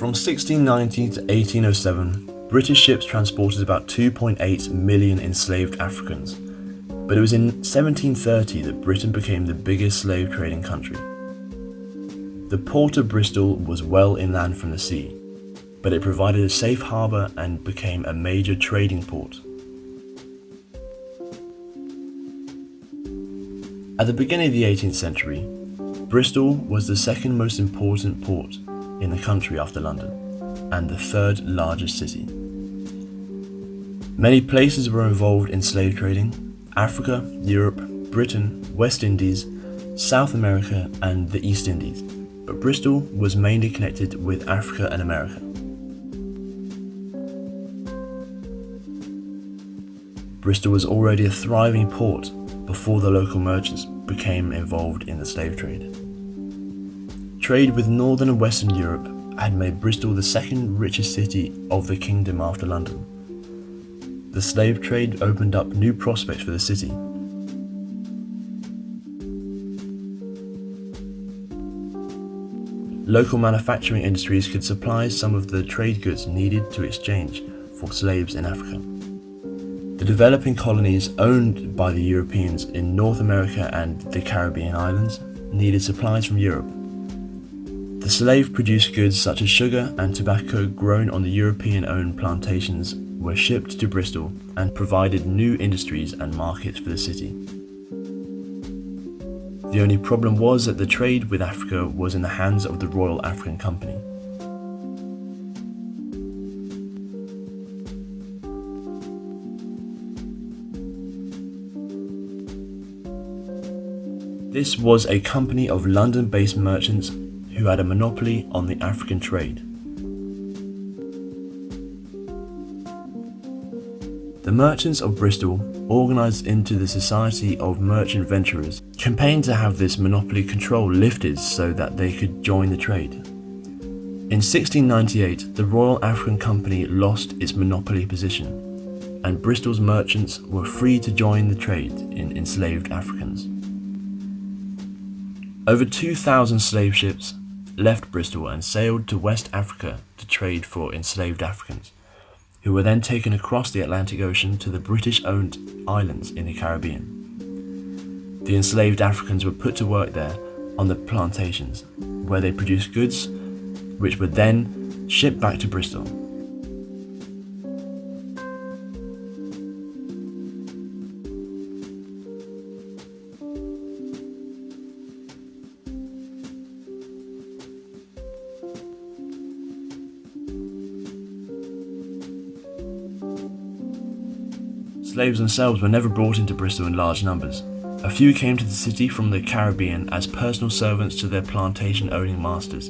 From 1690 to 1807, British ships transported about 2.8 million enslaved Africans, but it was in 1730 that Britain became the biggest slave trading country. The port of Bristol was well inland from the sea, but it provided a safe harbour and became a major trading port. At the beginning of the 18th century, Bristol was the second most important port in the country after London, and the third largest city. Many places were involved in slave trading: Africa, Europe, Britain, West Indies, South America and the East Indies, but Bristol was mainly connected with Africa and America. Bristol was already a thriving port before the local merchants became involved in the slave trade. Trade with Northern and Western Europe had made Bristol the second richest city of the kingdom after London. The slave trade opened up new prospects for the city. Local manufacturing industries could supply some of the trade goods needed to exchange for slaves in Africa. The developing colonies owned by the Europeans in North America and the Caribbean islands needed supplies from Europe. The slave-produced goods such as sugar and tobacco grown on the European-owned plantations were shipped to Bristol and provided new industries and markets for the city. The only problem was that the trade with Africa was in the hands of the Royal African Company. This was a company of London-based merchants who had a monopoly on the African trade. The merchants of Bristol, organised into the Society of Merchant Venturers, campaigned to have this monopoly control lifted so that they could join the trade. In 1698, the Royal African Company lost its monopoly position, and Bristol's merchants were free to join the trade in enslaved Africans. Over 2,000 slave ships left Bristol and sailed to West Africa to trade for enslaved Africans, who were then taken across the Atlantic Ocean to the British-owned islands in the Caribbean. The enslaved Africans were put to work there on the plantations, where they produced goods which were then shipped back to Bristol. Slaves themselves were never brought into Bristol in large numbers. A few came to the city from the Caribbean as personal servants to their plantation-owning masters.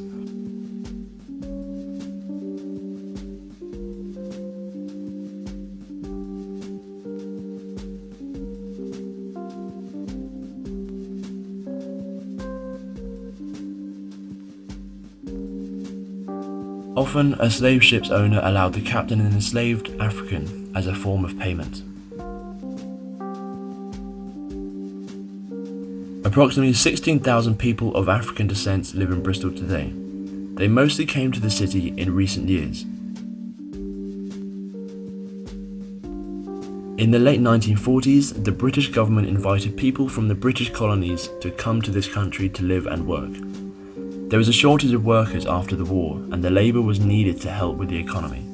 Often, a slave ship's owner allowed the captain an enslaved African as a form of payment. Approximately 16,000 people of African descent live in Bristol today. They mostly came to the city in recent years. In the late 1940s, the British government invited people from the British colonies to come to this country to live and work. There was a shortage of workers after the war, and the labour was needed to help with the economy.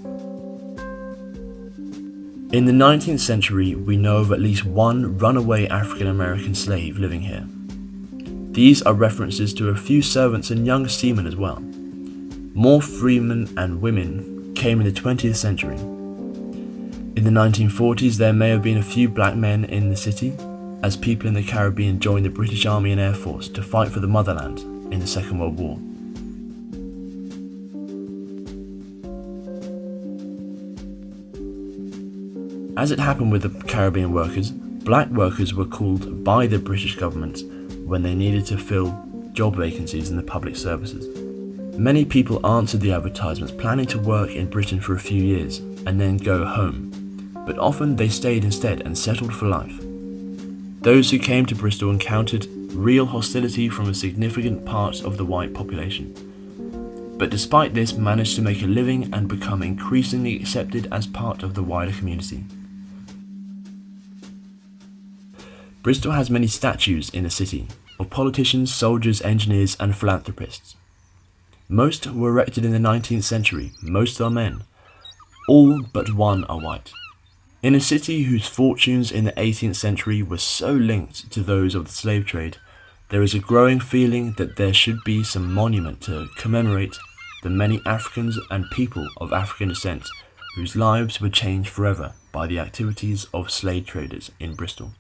In the 19th century, we know of at least one runaway African-American slave living here. These are references to a few servants and young seamen as well. More freemen and women came in the 20th century. In the 1940s, there may have been a few black men in the city, as people in the Caribbean joined the British Army and Air Force to fight for the motherland in the Second World War. As it happened with the Caribbean workers, black workers were called by the British government when they needed to fill job vacancies in the public services. Many people answered the advertisements planning to work in Britain for a few years and then go home, but often they stayed instead and settled for life. Those who came to Bristol encountered real hostility from a significant part of the white population. but despite this managed to make a living and become increasingly accepted as part of the wider community. Bristol has many statues in the city, of politicians, soldiers, engineers and philanthropists. Most were erected in the 19th century, most are men. All but one are white. In a city whose fortunes in the 18th century were so linked to those of the slave trade, there is a growing feeling that there should be some monument to commemorate the many Africans and people of African descent whose lives were changed forever by the activities of slave traders in Bristol.